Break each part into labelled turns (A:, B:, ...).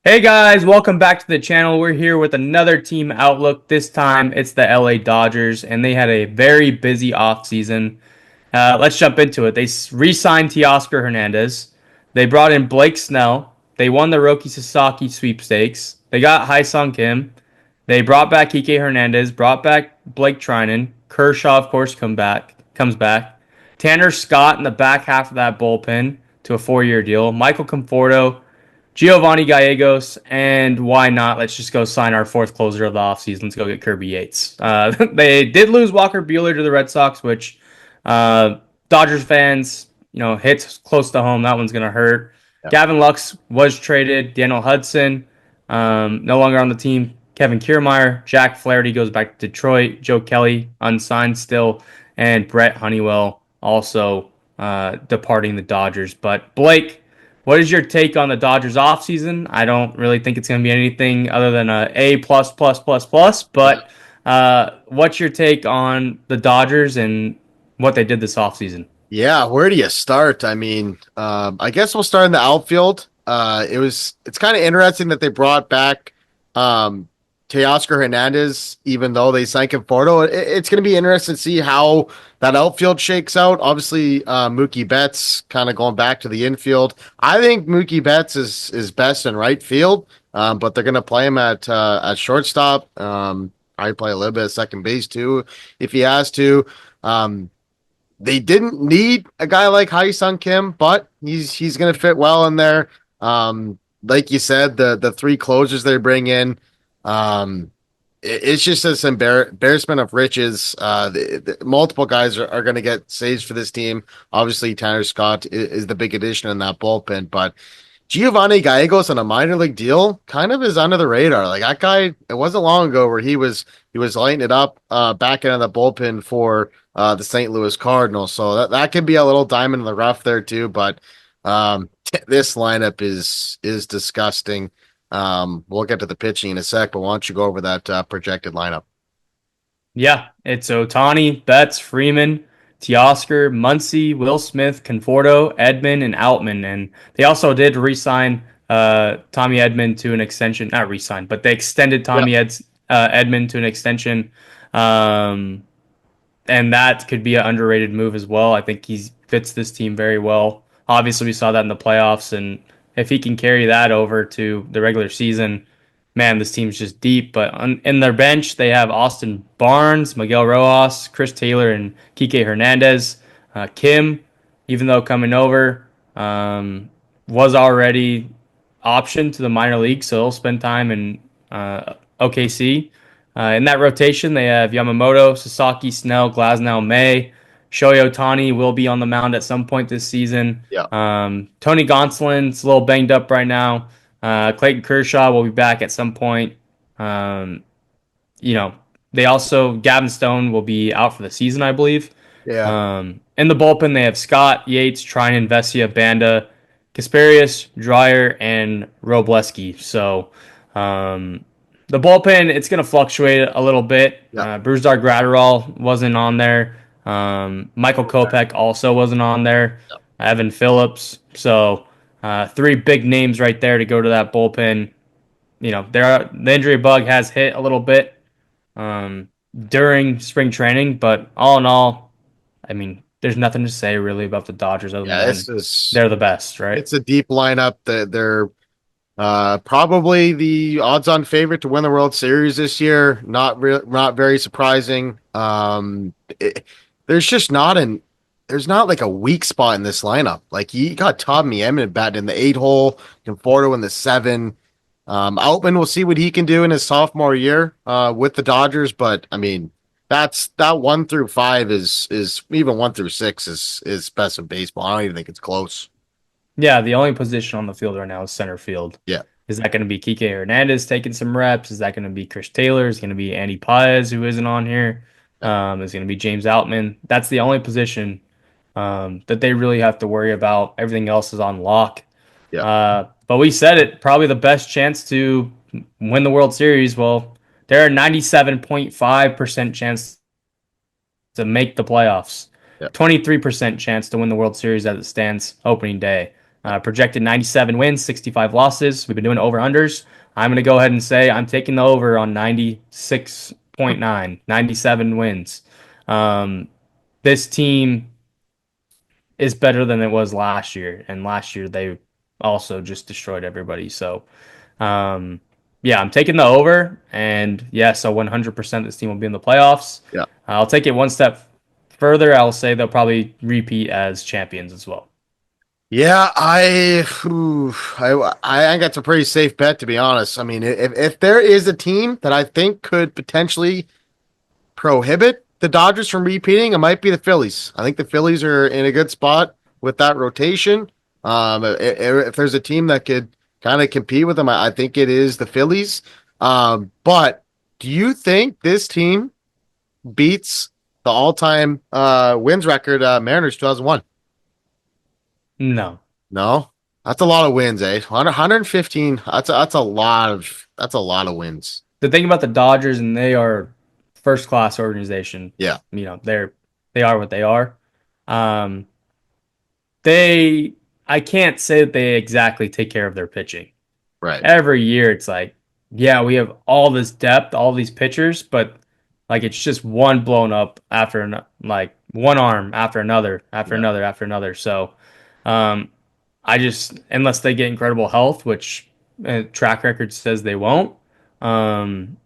A: Hey guys, welcome back to the channel. We're here with another team outlook. This time it's the LA Dodgers, and they had a very busy offseason. Let's jump into it. They re-signed Teoscar Hernandez. They brought in Blake Snell. They won the Roki Sasaki sweepstakes. They got Hai-Sung Kim. They brought back Kike Hernandez, brought back Blake Trinan. Kershaw, of course, comes back. Tanner Scott in the back half of that bullpen to a 4-year deal. Michael Conforto, Giovanni Gallegos, and why not? Let's just go sign our fourth closer of the offseason. Let's go get Kirby Yates. They did lose Walker Buehler to the Red Sox, which Dodgers fans, hits close to home. That one's going to hurt.
B: Yep.
A: Gavin Lux was traded. Daniel Hudson, no longer on the team. Kevin Kiermaier, Jack Flaherty goes back to Detroit. Joe Kelly, unsigned still. And Brett Honeywell also departing the Dodgers. But Blake, what is your take on the Dodgers offseason? I don't really think it's going to be anything other than a A plus plus plus plus.
B: Yeah.
A: But what's your take on the Dodgers and what they did this offseason?
B: Yeah, where do you start? I guess we'll start in the outfield. It's kind of interesting that they brought back um Teoscar Hernandez, even though they signed Conforto. It's going to be interesting to see how that outfield shakes out. Obviously, Mookie Betts kind of going back to the infield. I think Mookie Betts is best in right field, but they're going to play him at shortstop. I play a little bit of second base too if he has to. Um, they didn't need a guy like Hai-Sung Kim, but he's going to fit well in there. Like you said, the three closers they bring in, um, it's just this embarrassment of riches. Multiple guys are going to get saves for this team. Obviously, Tanner Scott is the big addition in that bullpen, but Giovanni Gallegos on a minor league deal kind of is under the radar. Like that guy, it wasn't long ago where he was lighting it up back into the bullpen for the St. Louis Cardinals. So that could be a little diamond in the rough there too. But this lineup is disgusting. We'll get to the pitching in a sec, but why don't you go over that projected lineup?
A: Yeah, it's Otani, Betts, Freeman, Teoscar, Muncy, Will Smith, Conforto, Edman, and Outman. And they also did re-sign Tommy Edman to an extension. Not re-sign, but they extended
B: Yeah.
A: Edman to an extension. Um, and that could be an underrated move as well. I think he fits this team very well. Obviously, we saw that in the playoffs, and if he can carry that over to the regular season, man, this team's just deep. But in their bench, they have Austin Barnes, Miguel Rojas, Chris Taylor, and Kike Hernandez. Kim, even though coming over, was already optioned to the minor league, so he'll spend time in OKC. In that rotation, they have Yamamoto, Sasaki, Snell, Glasnow, May. Shohei Otani will be on the mound at some point this season.
B: Yeah.
A: Tony Gonsolin's a little banged up right now. Clayton Kershaw will be back at some point. Um, they also, Gavin Stone will be out for the season, I believe.
B: Yeah.
A: In the bullpen, they have Scott, Yates, Trinan, Vesia, Banda, Kasperius, Dreyer, and Robleski. So, the bullpen, it's going to fluctuate a little bit.
B: Yeah.
A: Brusdar Gratterall wasn't on there. Michael Kopech also wasn't on there. Evan Phillips. So, three big names right there to go to that bullpen. The injury bug has hit a little bit during spring training, but all in all, I mean, there's nothing to say really about the Dodgers other
B: Yeah.
A: than they're the best, right?
B: It's a deep lineup that they're probably the odds-on favorite to win the World Series this year. Not very surprising. There's just there's not like a weak spot in this lineup. Like you got Tommy Edman batting in the 8 hole, Conforto in the 7. Outman, we'll see what he can do in his sophomore year with the Dodgers, but I mean that 1 through 5 is even 1 through 6 is best in baseball. I don't even think it's close.
A: Yeah, the only position on the field right now is center field.
B: Yeah.
A: Is that going to be Kike Hernandez taking some reps? Is that going to be Chris Taylor? Is it going to be Andy Paez, who isn't on here? Is it going to be James Outman? That's the only position that they really have to worry about. Everything else is on lock.
B: Yeah.
A: But we said it, probably the best chance to win the World Series. Well, there are 97.5% chance to make the playoffs.
B: Yeah.
A: 23% chance to win the World Series as it stands opening day. Projected 97 wins, 65 losses. We've been doing over-unders. I'm going to go ahead and say I'm taking the over on 96.9, 97 wins. This team is better than it was last year, and last year they also just destroyed everybody. So, um, yeah, I'm taking the over, and yes, so 100% this team will be in the playoffs.
B: Yeah.
A: I'll take it one step further. I'll say they'll probably repeat as champions as well.
B: Yeah, I think that's a pretty safe bet, to be honest. I mean, if there is a team that I think could potentially prohibit the Dodgers from repeating, it might be the Phillies. I think the Phillies are in a good spot with that rotation. If there's a team that could kind of compete with them, I think it is the Phillies. But do you think this team beats the all-time wins record, Mariners 2001?
A: No.
B: No, that's a lot of wins, eh? 115. That's a lot of wins.
A: The thing about the Dodgers, and they are first class organization.
B: Yeah,
A: They are what they are. Um, they I can't say that they exactly take care of their pitching.
B: right.
A: Every year it's like, yeah, we have all this depth, all these pitchers, but like it's just one blown up after like one arm after another, after
B: Yeah,
A: another, after another. So, um, I just unless they get incredible health, which track record says they won't. Um,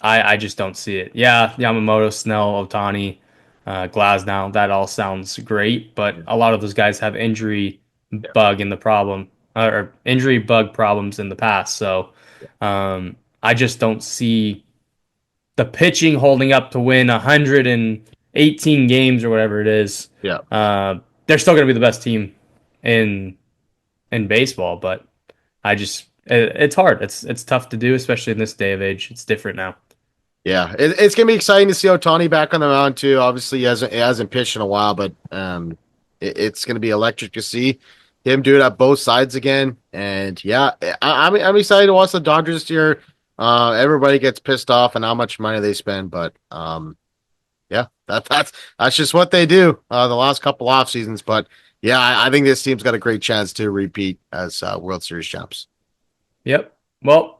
A: I just don't see it. Yeah, Yamamoto, Snell, Otani, Glasnow, that all sounds great, but a lot of those guys have injury
B: yeah,
A: bug in the problem or injury bug problems in the past. So I just don't see the pitching holding up to win 118 games or whatever it is.
B: yeah.
A: They're still going to be the best team in baseball, but it's hard. It's tough to do, especially in this day of age. It's different now.
B: Yeah, it's gonna be exciting to see Otani back on the mound too. Obviously, he hasn't pitched in a while, but it's gonna be electric to see him do it at both sides again. And yeah, I'm excited to watch the Dodgers this year. Everybody gets pissed off and how much money they spend, but yeah, that's just what they do. The last couple off seasons, but yeah, I think this team's got a great chance to repeat as World Series champs.
A: Yep. Well,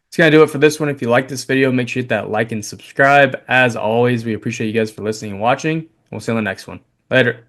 A: it's going to do it for this one. If you like this video, make sure you hit that like and subscribe. As always, we appreciate you guys for listening and watching. We'll see you on the next one. Later.